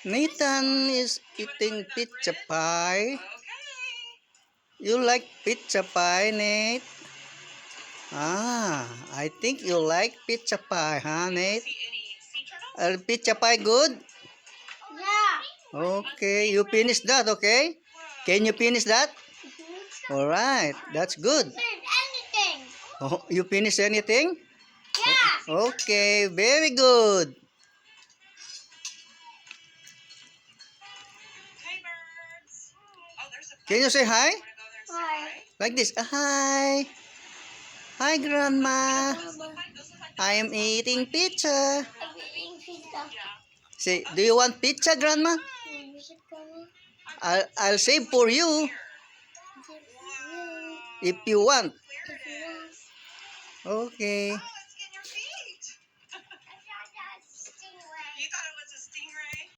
Nathan is eating pizza pie. You like pizza pie, Nate? I think you like pizza pie, huh, Nate? Pizza pie good? Yeah. Okay, you finish that, okay? Can you finish that? Alright, that's good. Anything. Oh, you finish anything? Yeah. Okay, very good. Can you say hi? Hi. Like this. Hi. Hi, Grandma. I am eating pizza. I'm eating pizza. Say, do you want pizza, Grandma? I'll save for you if you want. Okay.